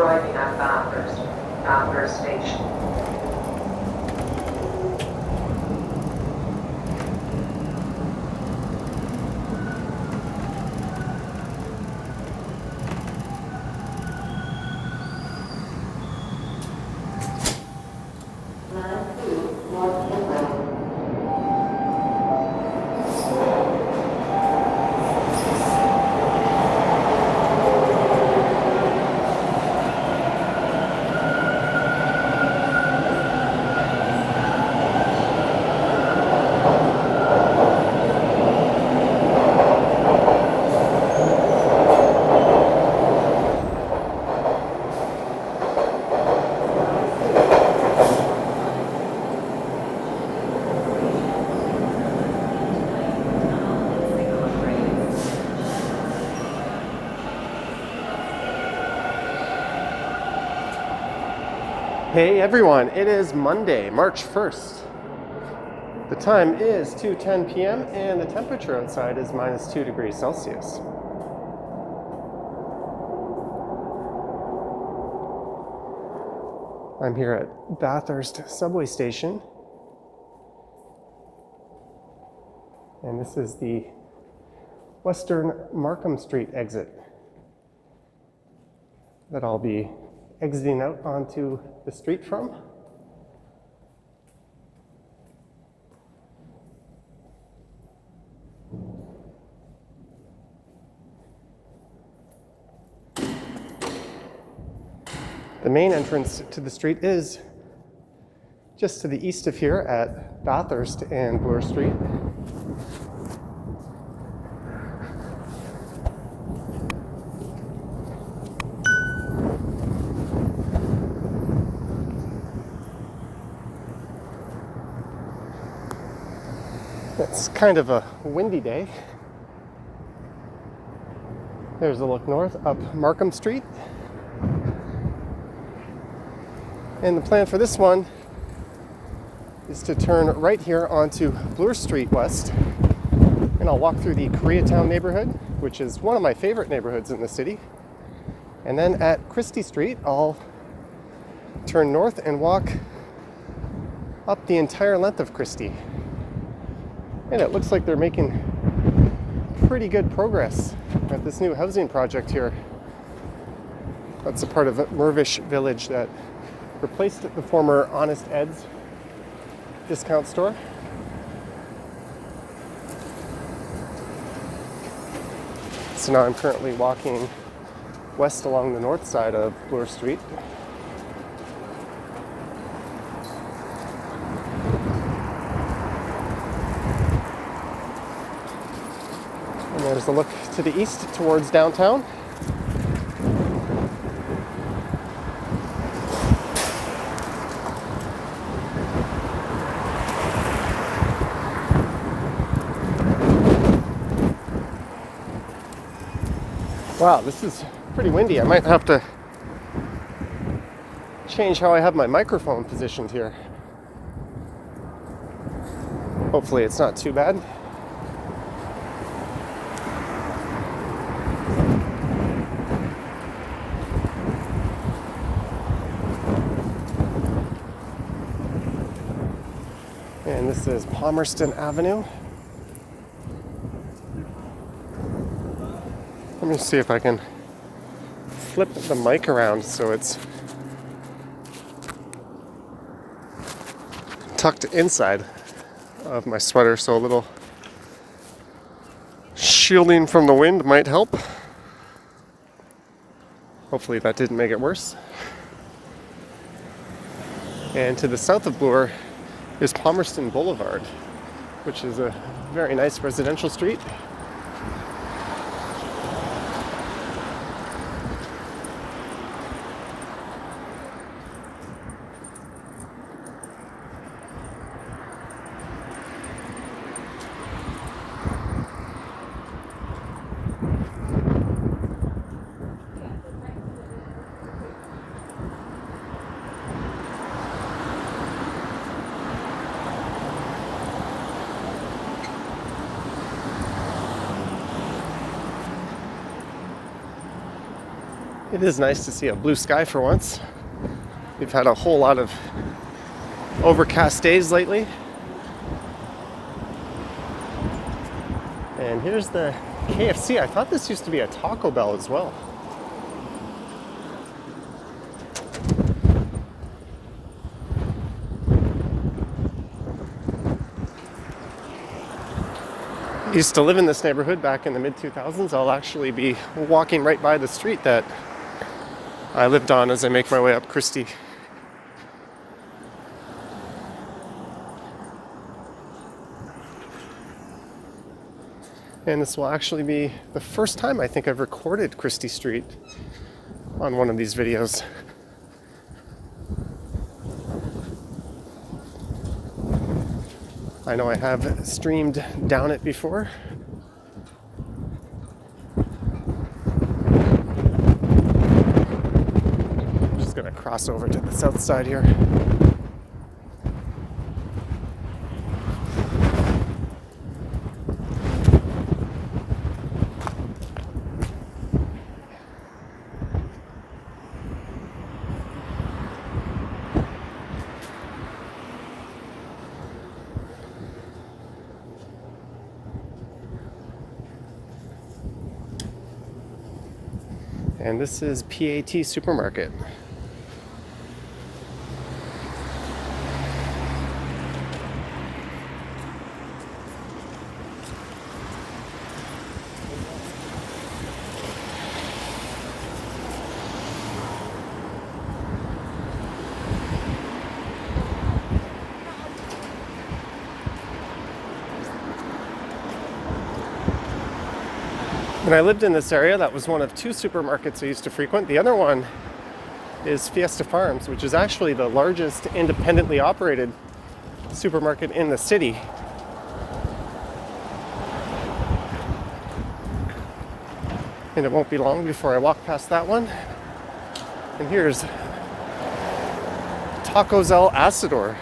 arriving at Bathurst Station. Hey everyone, it is Monday, March 1st. The time is 2:10 p.m. and the temperature outside is minus 2 degrees Celsius. I'm here at Bathurst subway station, and this is the Western Markham Street exit that I'll be exiting out onto the street from. The main entrance to the street is just to the east of here at Bathurst and Bloor Street. It's kind of a windy day. There's a look north up Markham Street. And the plan for this one is to turn right here onto Bloor Street West. And I'll walk through the Koreatown neighborhood, which is one of my favorite neighborhoods in the city. And then at Christie Street, I'll turn north and walk up the entire length of Christie. And it looks like they're making pretty good progress at this new housing project here. That's a part of Mervish Village that replaced the former Honest Ed's discount store. So now I'm currently walking west along the north side of Bloor Street. And there's a look to the east towards downtown. Wow, this is pretty windy. I might have to change how I have my microphone positioned here. Hopefully it's not too bad. And this is Palmerston Avenue. Let me see if I can flip the mic around so it's tucked inside of my sweater, so a little shielding from the wind might help. Hopefully that didn't make it worse. And to the south of Bloor is Palmerston Boulevard, which is a very nice residential street. It is nice to see a blue sky for once. We've had a whole lot of overcast days lately. And here's the KFC. I thought this used to be a Taco Bell as well. I used to live in this neighborhood back in the mid-2000s. I'll actually be walking right by the street that I lived on as I make my way up Christie. And this will actually be the first time I think I've recorded Christie Street on one of these videos. I know I have streamed down it before. I'm just gonna cross over to the south side here. And this is PAT Supermarket. When I lived in this area, that was one of two supermarkets I used to frequent. The other one is Fiesta Farms, which is actually the largest independently operated supermarket in the city. And it won't be long before I walk past that one. And here's Tacos El Asador.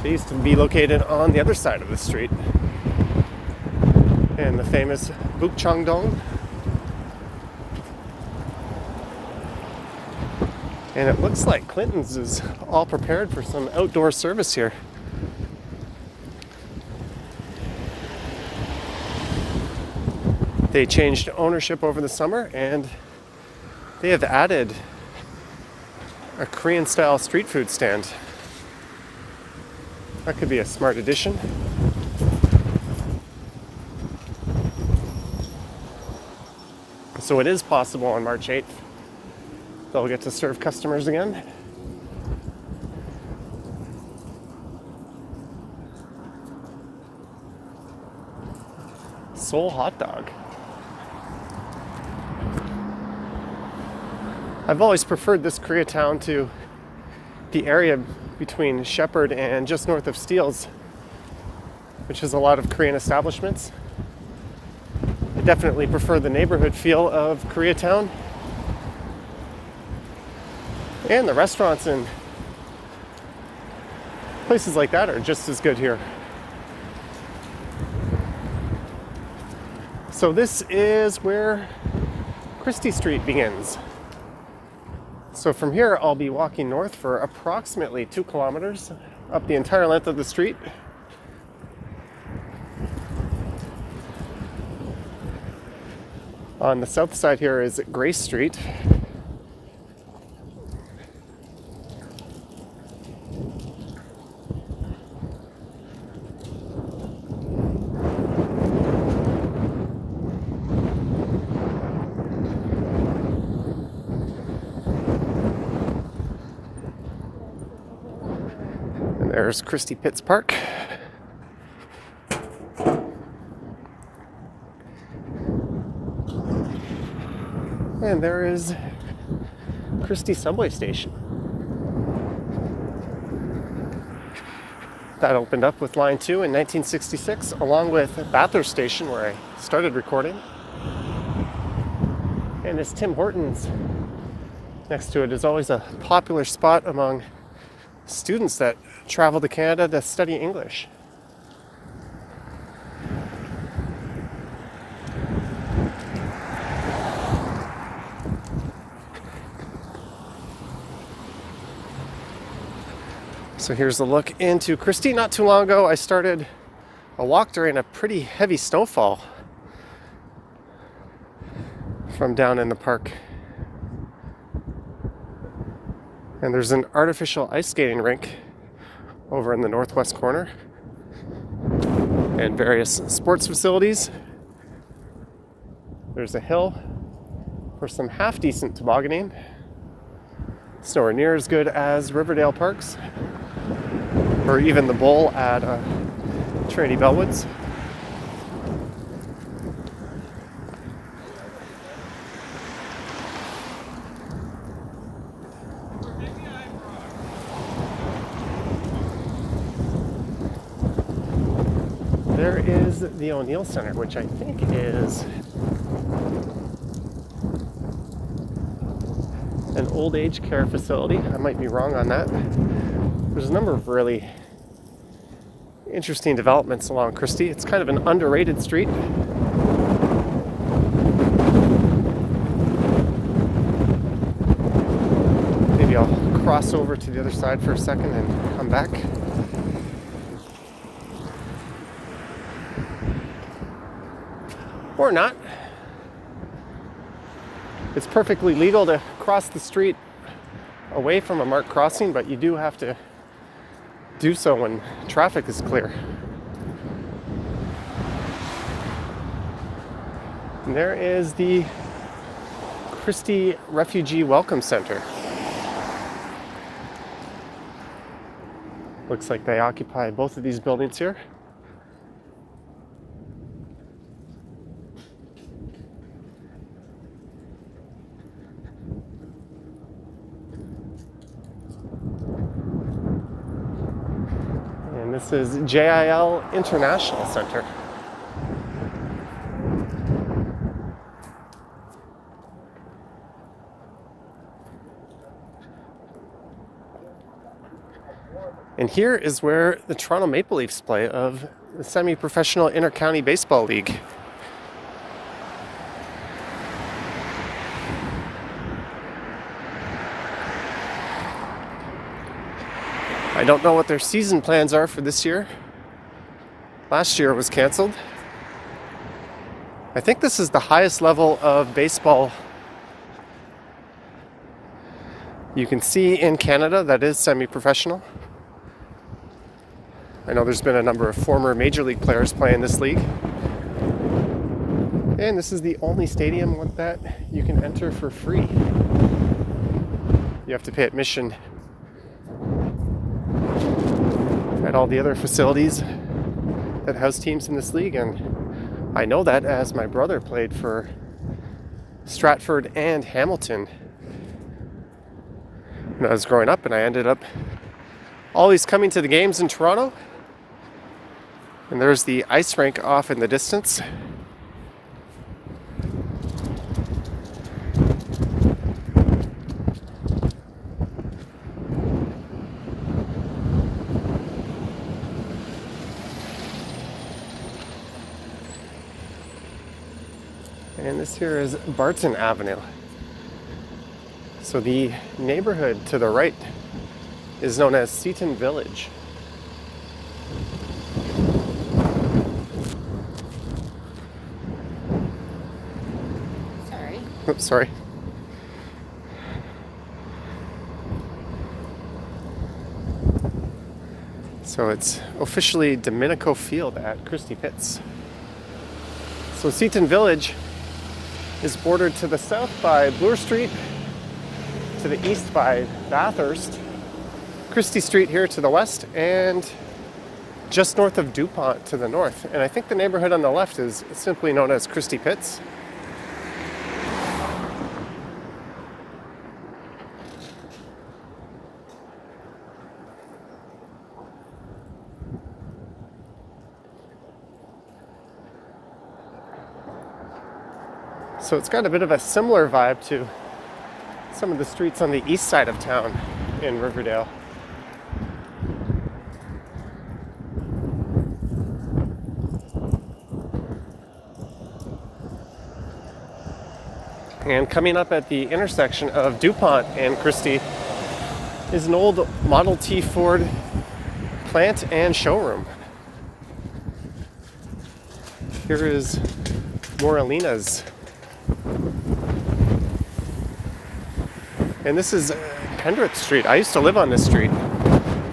They used to be located on the other side of the street. And the famous Bukchangdong. And it looks like Clinton's is all prepared for some outdoor service here. They changed ownership over the summer and they have added a Korean style street food stand. That could be a smart addition. So it is possible on March 8th they'll get to serve customers again. Seoul hot dog. I've always preferred this Koreatown to the area between Shepherd and just north of Steeles, which has a lot of Korean establishments. I definitely prefer the neighborhood feel of Koreatown. And the restaurants and places like that are just as good here. So this is where Christie Street begins. So from here, I'll be walking north for approximately 2 kilometers up the entire length of the street. On the south side here is Grace Street. And there's Christie Pitts Park. And there is Christie Subway Station. That opened up with Line 2 in 1966, along with Bathurst Station, where I started recording. And this Tim Hortons next to it is always a popular spot among students that travel to Canada to study English. So here's a look into Christie. Not too long ago, I started a walk during a pretty heavy snowfall from down in the park. And there's an artificial ice skating rink over in the northwest corner, and various sports facilities. There's a hill for some half-decent tobogganing. It's nowhere near as good as Riverdale Parks, or even the bowl at Trinity Bellwoods. There is the O'Neill Center, which I think is an old age care facility. I might be wrong on that. There's a number of really interesting developments along Christie. It's kind of an underrated street. Maybe I'll cross over to the other side for a second and come back. Or not. It's perfectly legal to cross the street away from a marked crossing, but you do have to do so when traffic is clear. And there is the Christie Refugee Welcome Center. Looks like they occupy both of these buildings here. This is JIL International Center. And here is where the Toronto Maple Leafs play of the semi-professional Inter-County Baseball League. I don't know what their season plans are for this year. Last year it was canceled. I think this is the highest level of baseball you can see in Canada that is semi-professional. I know there's been a number of former Major League players playing this league. And this is the only stadium that you can enter for free. You have to pay admission at all the other facilities that house teams in this league, and I know that as my brother played for Stratford and Hamilton when I was growing up, and I ended up always coming to the games in Toronto. And there's the ice rink off in the distance. And this here is Barton Avenue. So the neighborhood to the right is known as Seton Village. Sorry. Oops, sorry. So it's officially Domenico Field at Christie Pitts. So Seton Village is bordered to the south by Bloor Street, to the east by Bathurst, Christie Street here to the west, and just north of Dupont to the north. And I think the neighborhood on the left is simply known as Christie Pitts. So it's got a bit of a similar vibe to some of the streets on the east side of town in Riverdale. And coming up at the intersection of Dupont and Christie is an old Model T Ford plant and showroom. Here is Moralina's. And this is Pendrith Street. I used to live on this street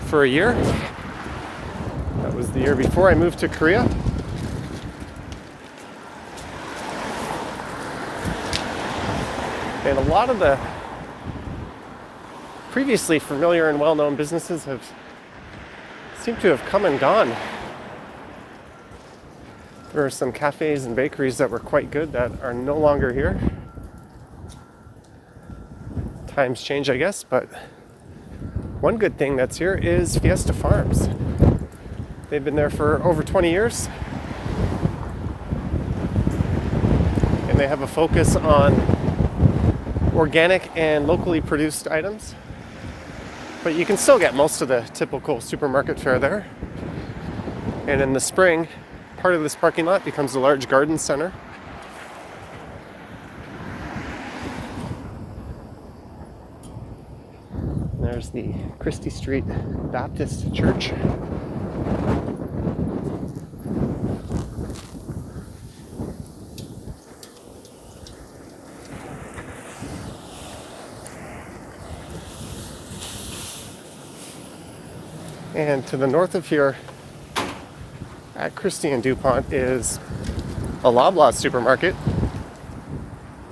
for a year. That was the year before I moved to Korea. And a lot of the previously familiar and well-known businesses seem to have come and gone. There are some cafes and bakeries that were quite good that are no longer here. Times change, I guess, but one good thing that's here is Fiesta Farms. They've been there for over 20 years. And they have a focus on organic and locally produced items. But you can still get most of the typical supermarket fare there. And in the spring, part of this parking lot becomes a large garden center. There's the Christie Street Baptist Church. And to the north of here, at Christie and Dupont, is a Loblaws supermarket.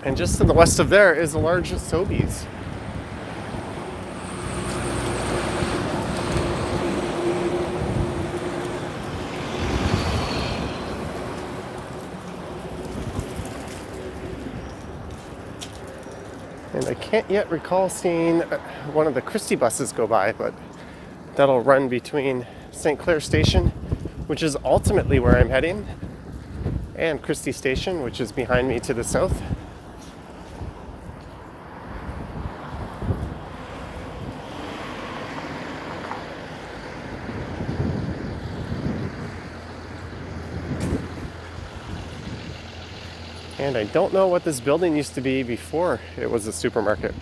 And just to the west of there is a large Sobeys. And I can't yet recall seeing one of the Christie buses go by, but that'll run between St. Clair Station, which is ultimately where I'm heading, and Christie Station, which is behind me to the south. And I don't know what this building used to be before it was a supermarket.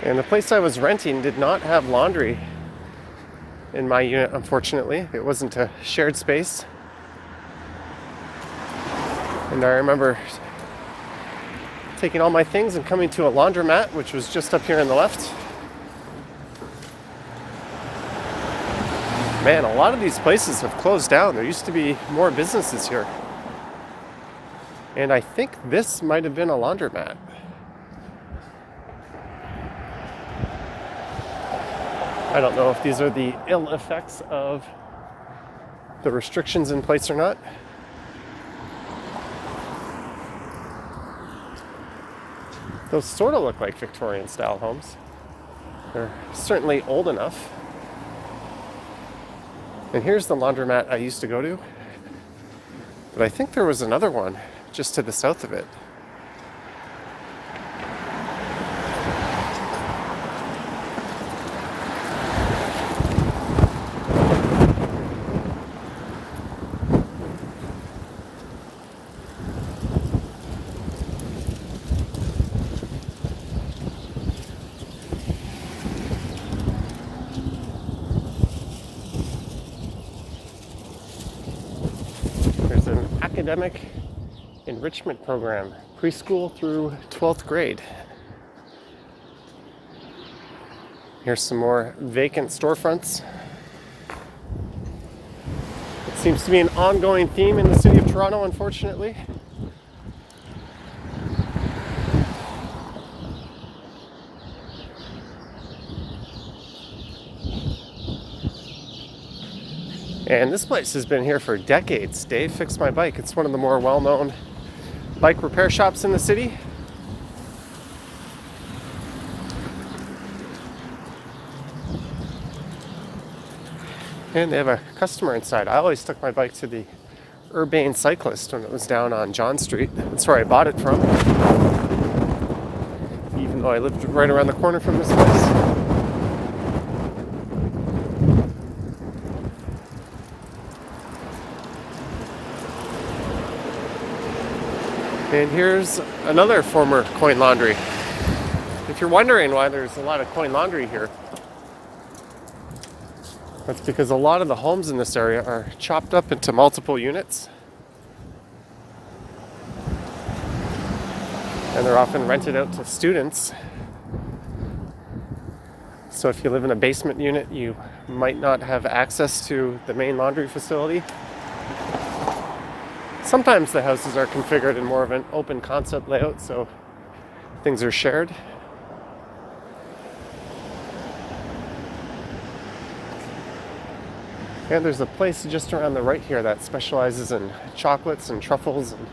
And the place I was renting did not have laundry in my unit, unfortunately. It wasn't a shared space. And I remember taking all my things and coming to a laundromat, which was just up here on the left. Man, a lot of these places have closed down. There used to be more businesses here. And I think this might have been a laundromat. I don't know if these are the ill effects of the restrictions in place or not. Those sort of look like Victorian style homes. They're certainly old enough. And here's the laundromat I used to go to. But I think there was another one just to the south of it. Academic enrichment program, preschool through 12th grade. Here's some more vacant storefronts. It seems to be an ongoing theme in the city of Toronto, unfortunately. And this place has been here for decades. Dave Fixed My Bike. It's one of the more well-known bike repair shops in the city. And they have a customer inside. I always took my bike to the Urbane Cyclist when it was down on John Street. That's where I bought it from. Even though I lived right around the corner from this place. And here's another former coin laundry. If you're wondering why there's a lot of coin laundry here, that's because a lot of the homes in this area are chopped up into multiple units. And they're often rented out to students. So if you live in a basement unit, you might not have access to the main laundry facility. Sometimes the houses are configured in more of an open concept layout, so things are shared. And there's a place just around the right here that specializes in chocolates and truffles and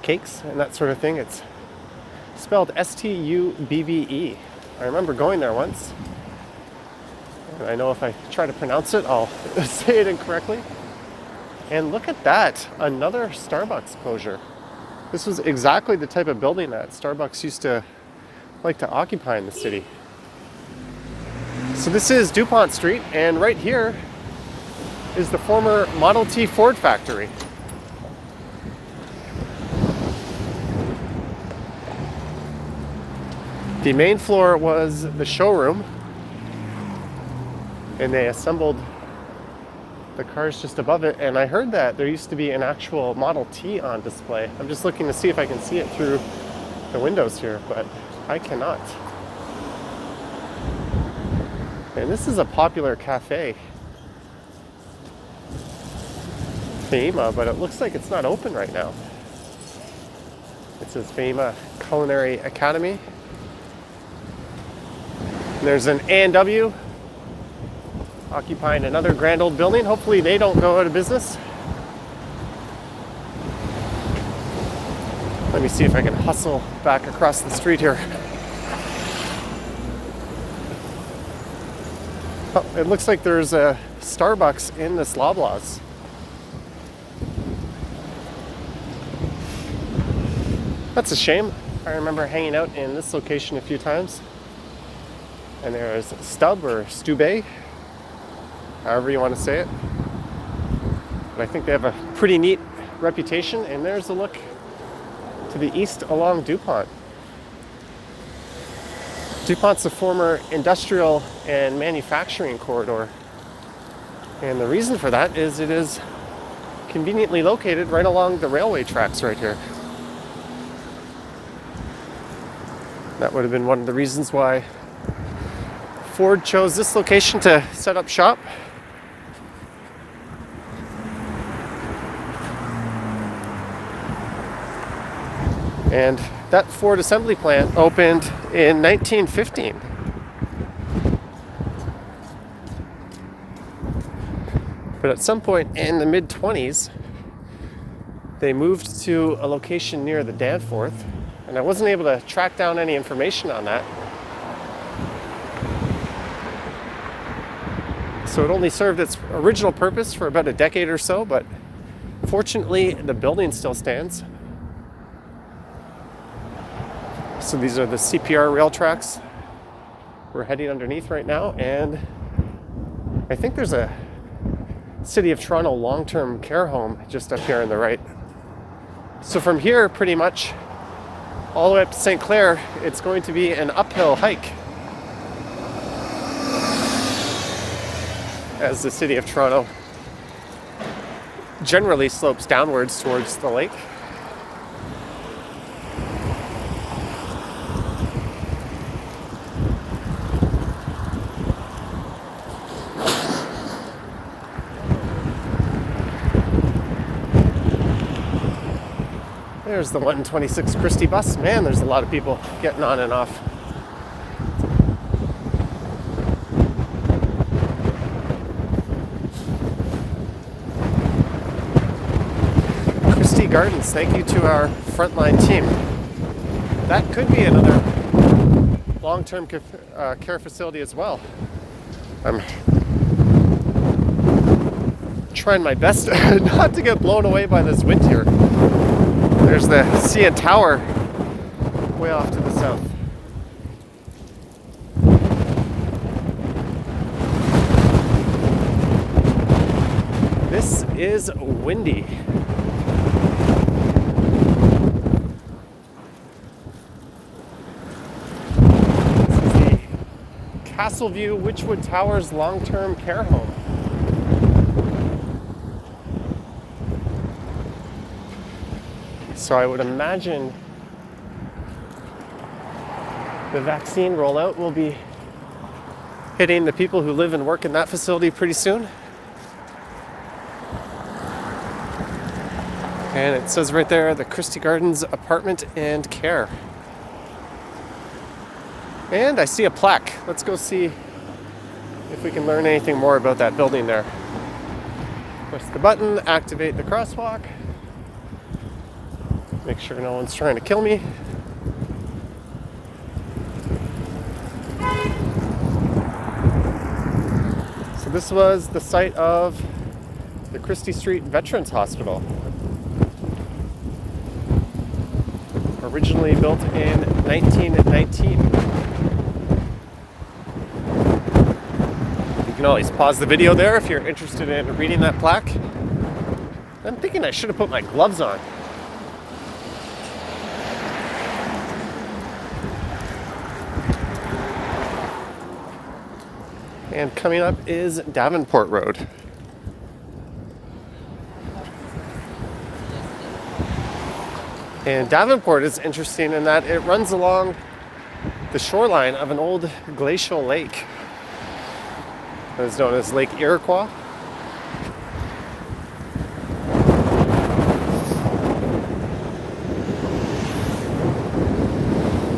cakes and that sort of thing. It's spelled Stubbe. I remember going there once. And I know if I try to pronounce it, I'll say it incorrectly. And look at that, another Starbucks closure. This was exactly the type of building that Starbucks used to like to occupy in the city. So this is Dupont Street, and right here is the former Model T Ford factory. The main floor was the showroom, and they assembled the cars just above it. And I heard that there used to be an actual Model T on display. I'm just looking to see if I can see it through the windows here, but I cannot. And this is a popular cafe, Faima, but it looks like it's not open right now. It says Faima Culinary Academy. And there's an A&W occupying another grand old building. Hopefully they don't go out of business. Let me see if I can hustle back across the street here. Oh, it looks like there's a Starbucks in this Loblaws. That's a shame. I remember hanging out in this location a few times. And there's Stub or Stubbe, however you want to say it. But I think they have a pretty neat reputation. And there's a look to the east along Dupont. Dupont's a former industrial and manufacturing corridor. And the reason for that is it is conveniently located right along the railway tracks right here. That would have been one of the reasons why Ford chose this location to set up shop. And that Ford assembly plant opened in 1915. But at some point in the mid-20s, they moved to a location near the Davenport, and I wasn't able to track down any information on that. So it only served its original purpose for about a decade or so, but fortunately the building still stands. So these are the CPR rail tracks we're heading underneath right now, and I think there's a City of Toronto long-term care home just up here on the right. So from here, pretty much all the way up to St. Clair, it's going to be an uphill hike, as the City of Toronto generally slopes downwards towards the lake. There's the 126 Christie bus. Man, there's a lot of people getting on and off. Christie Gardens, thank you to our frontline team. That could be another long-term care facility as well. I'm trying my best not to get blown away by this wind here. There's the CN Tower way off to the south. This is windy. Castleview Wychwood Towers long-term care home. So I would imagine the vaccine rollout will be hitting the people who live and work in that facility pretty soon. And it says right there, the Christie Gardens Apartment and Care. And I see a plaque. Let's go see if we can learn anything more about that building there. Press the button, activate the crosswalk. Make sure no one's trying to kill me. So this was the site of the Christie Street Veterans Hospital. Originally built in 1919. You can always pause the video there if you're interested in reading that plaque. I'm thinking I should have put my gloves on. And coming up is Davenport Road. And Davenport is interesting in that it runs along the shoreline of an old glacial lake. It is known as Lake Iroquois.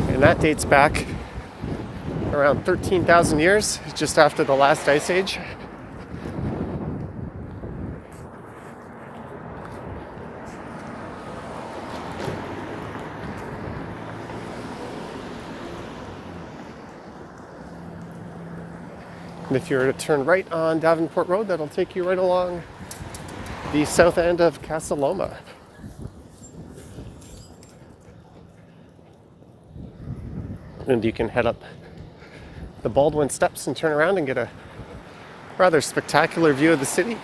And that dates back around 13,000 years, just after the last ice age. And if you were to turn right on Davenport Road, that'll take you right along the south end of Casa Loma. And you can head up the Baldwin Steps and turn around and get a rather spectacular view of the city.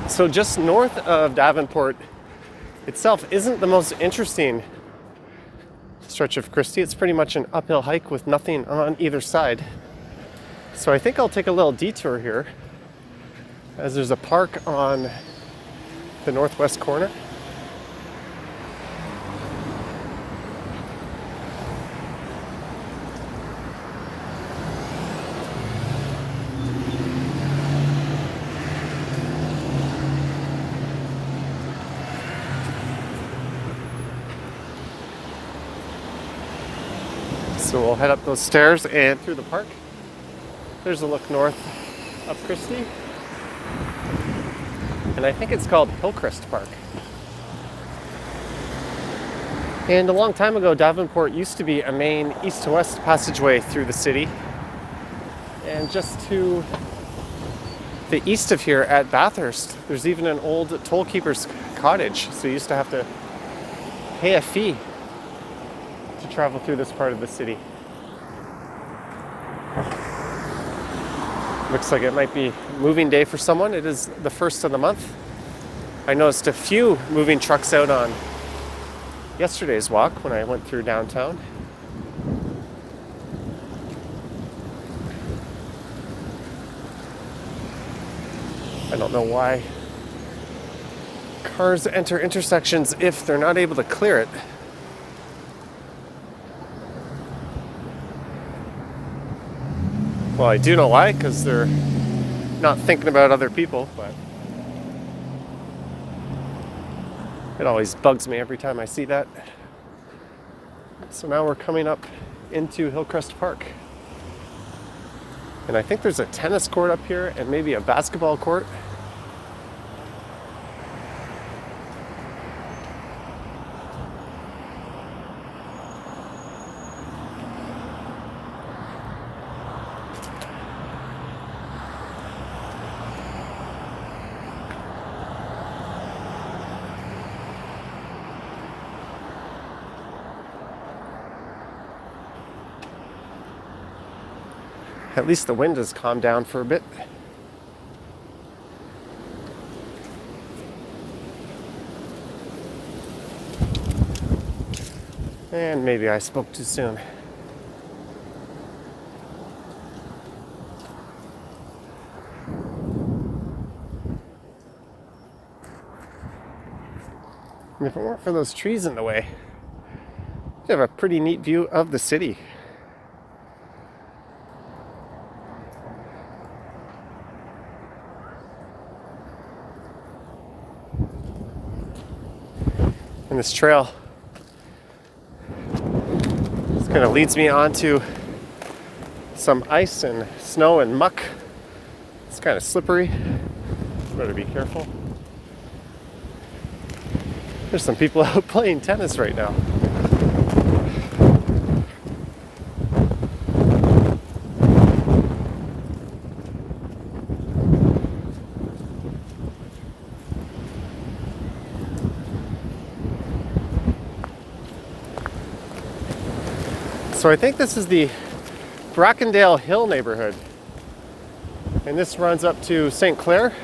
So just north of Davenport itself isn't the most interesting stretch of Christie. It's pretty much an uphill hike with nothing on either side. So I think I'll take a little detour here, as there's a park on the northwest corner. So we'll head up those stairs and through the park. There's a look north up Christie. And I think it's called Hillcrest Park. And a long time ago, Davenport used to be a main east to west passageway through the city. And just to the east of here at Bathurst, there's even an old tollkeeper's cottage. So you used to have to pay a fee to travel through this part of the city. Looks like it might be moving day for someone. It is the first of the month. I noticed a few moving trucks out on yesterday's walk when I went through downtown. I don't know why cars enter intersections if they're not able to clear it. Well, I do know why, because they're not thinking about other people, but it always bugs me every time I see that. So now we're coming up into Hillcrest Park. And I think there's a tennis court up here and maybe a basketball court. At least the wind has calmed down for a bit. And maybe I spoke too soon. And if it weren't for those trees in the way, you'd have a pretty neat view of the city. And this trail just kind of leads me onto some ice and snow and muck. It's kind of slippery. Better be careful. There's some people out playing tennis right now. So I think this is the Brackendale Hill neighborhood. And this runs up to St. Clair.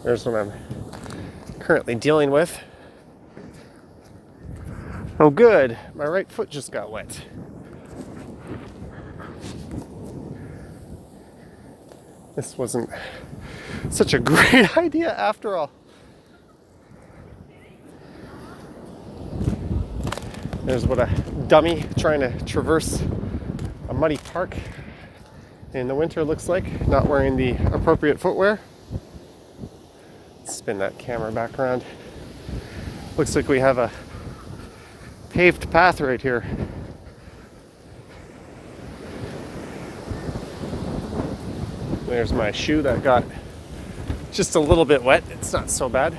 There's what I'm currently dealing with. Oh good, my right foot just got wet. This wasn't such a great idea after all. There's what a dummy trying to traverse a muddy park in the winter looks like, not wearing the appropriate footwear. Spin that camera back around. Looks like we have a paved path right here. There's my shoe that got just a little bit wet. It's not so bad.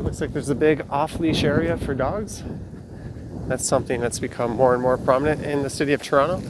Looks like there's a big off-leash area for dogs. That's something that's become more and more prominent in the city of Toronto.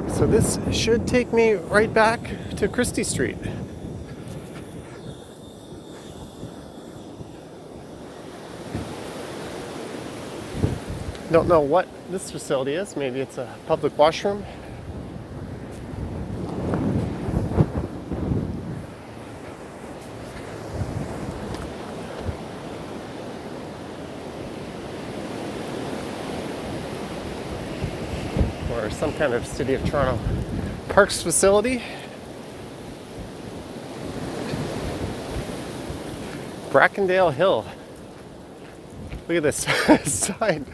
So this should take me right back to Christie Street. Don't know what this facility is. Maybe it's a public washroom. Or some kind of City of Toronto Parks facility. Brackendale Hill. Look at this sign.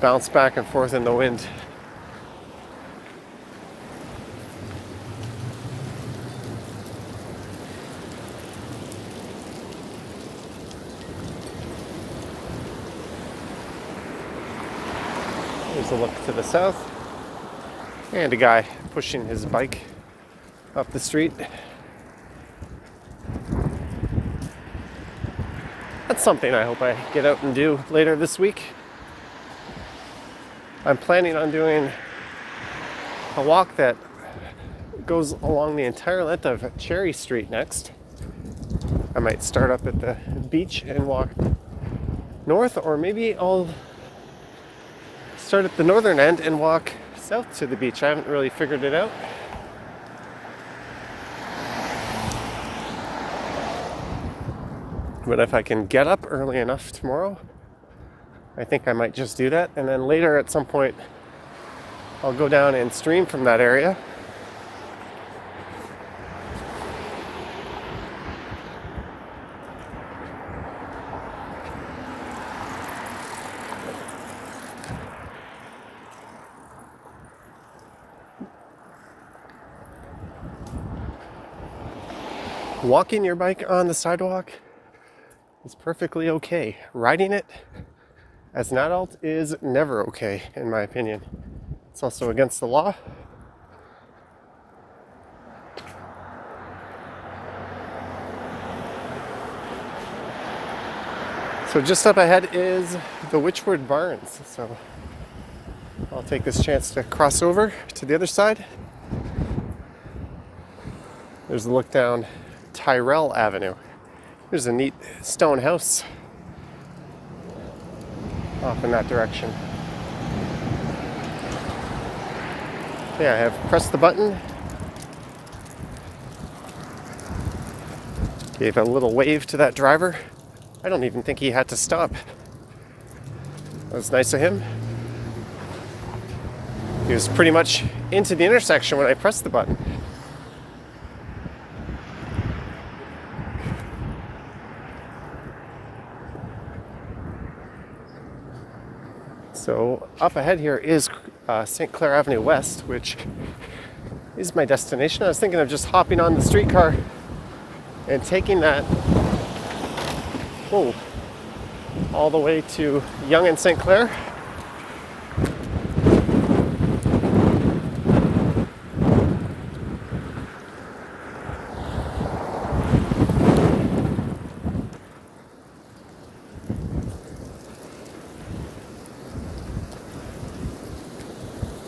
Bounce back and forth in the wind. There's a look to the south. And a guy pushing his bike up the street. That's something I hope I get out and do later this week. I'm planning on doing a walk that goes along the entire length of Cherry Street next. I might start up at the beach and walk north, or maybe I'll start at the northern end and walk south to the beach. I haven't really figured it out. But if I can get up early enough tomorrow, I think I might just do that. And then later at some point, I'll go down and stream from that area. Walking your bike on the sidewalk is perfectly okay. Riding it as an adult is never okay, in my opinion. It's also against the law. So just up ahead is the Witchwood Barns. So I'll take this chance to cross over to the other side. There's a look down Tyrrell Avenue. There's a neat stone house off in that direction. Yeah, I have pressed the button. Gave a little wave to that driver. I don't even think he had to stop. That was nice of him. He was pretty much into the intersection when I pressed the button. So up ahead here is St. Clair Avenue West, which is my destination. I was thinking of just hopping on the streetcar and taking that all the way to Yonge and St. Clair.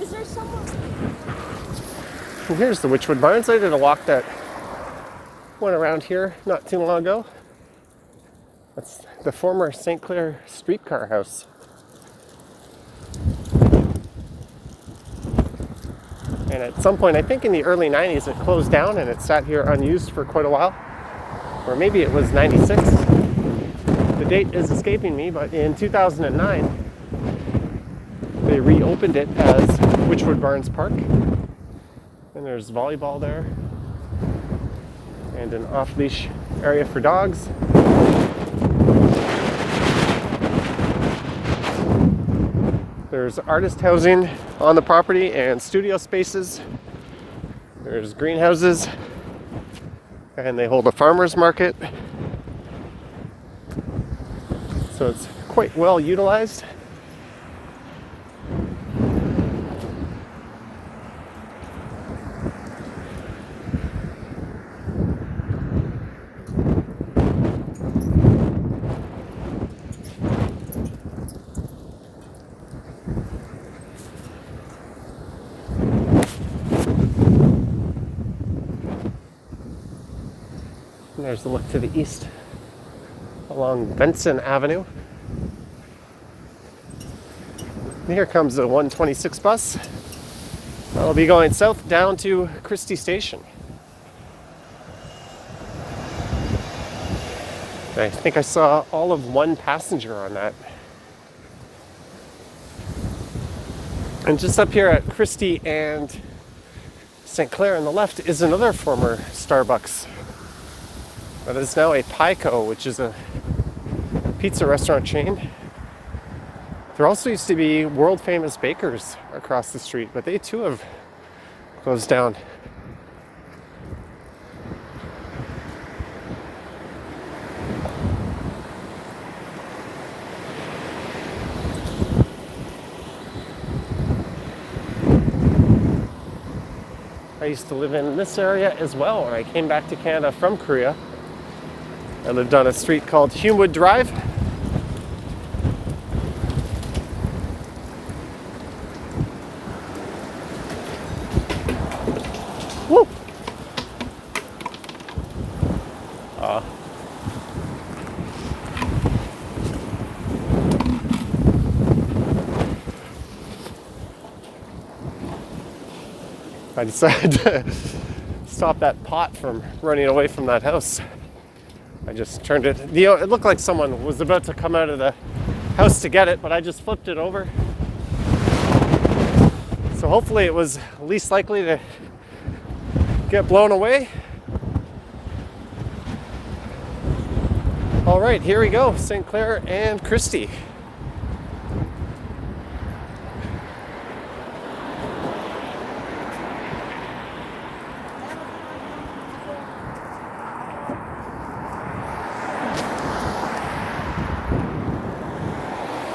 Is there someone? And here's the Witchwood Barns. I did a walk that went around here not too long ago. That's the former St. Clair streetcar house. And at some point, I think in the early 90s, it closed down and it sat here unused for quite a while. Or maybe it was 96. The date is escaping me, but in 2009, they reopened it as Witchwood Barns Park. And there's volleyball there. And an off-leash area for dogs. There's artist housing on the property and studio spaces. There's greenhouses. And they hold a farmer's market. So it's quite well utilized. And there's the look to the east along Benson Avenue. And here comes the 126 bus. I'll be going south down to Christie Station. I think I saw all of one passenger on that. And just up here at Christie and St. Clair on the left is another former Starbucks. But it's now a Pico, which is a pizza restaurant chain. There also used to be world famous bakers across the street, but they too have closed down. I used to live in this area as well when I came back to Canada from Korea. I lived on a street called Humewood Drive. Woo! I decided to stop that pot from running away from that house. I just turned it. It looked like someone was about to come out of the house to get it, but I just flipped it over. So hopefully it was least likely to get blown away. All right, here we go. St. Clair and Christie.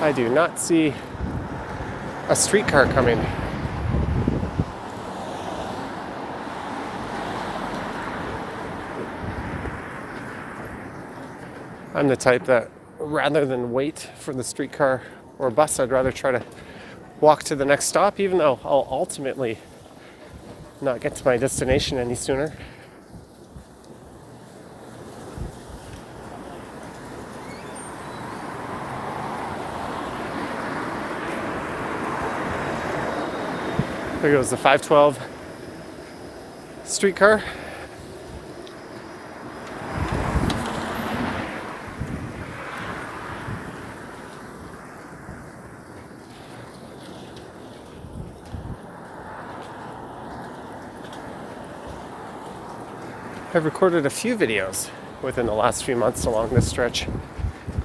I do not see a streetcar coming. I'm the type that rather than wait for the streetcar or bus, I'd rather try to walk to the next stop, even though I'll ultimately not get to my destination any sooner. There goes the 512 streetcar. I've recorded a few videos within the last few months along this stretch,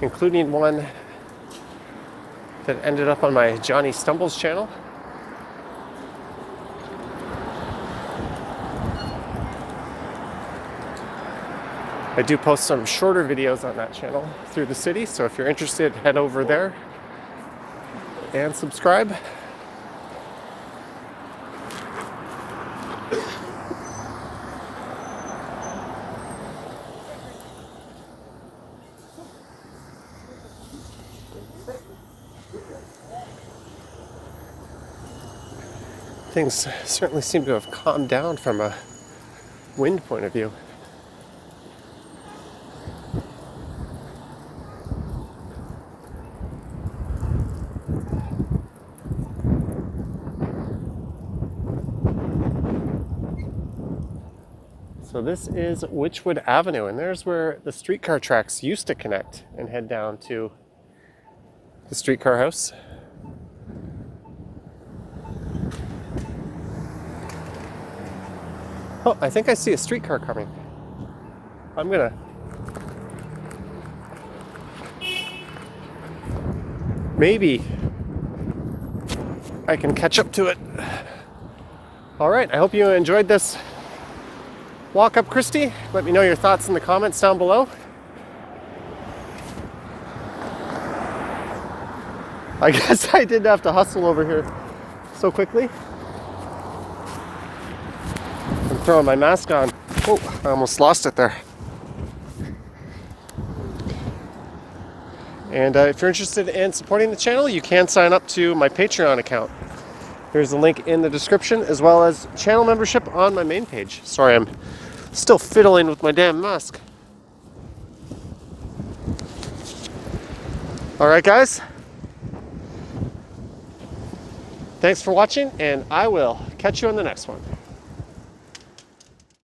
including one that ended up on my Johnny Stumbles channel. I do post some shorter videos on that channel through the city, so if you're interested, head over there and subscribe. Things certainly seem to have calmed down from a wind point of view. So this is Witchwood Avenue, and there's where the streetcar tracks used to connect and head down to the streetcar house. Oh, I think I see a streetcar coming. I'm gonna... maybe I can catch up to it. All right, I hope you enjoyed this walk up Christie. Let me know your thoughts in the comments down below. I guess I did have to hustle over here so quickly. I'm throwing my mask on. Oh, I almost lost it there. And if you're interested in supporting the channel, you can sign up to my Patreon account. There's a link in the description, as well as channel membership on my main page. Sorry, I'm still fiddling with my damn mask. All right, guys. Thanks for watching, and I will catch you on the next one.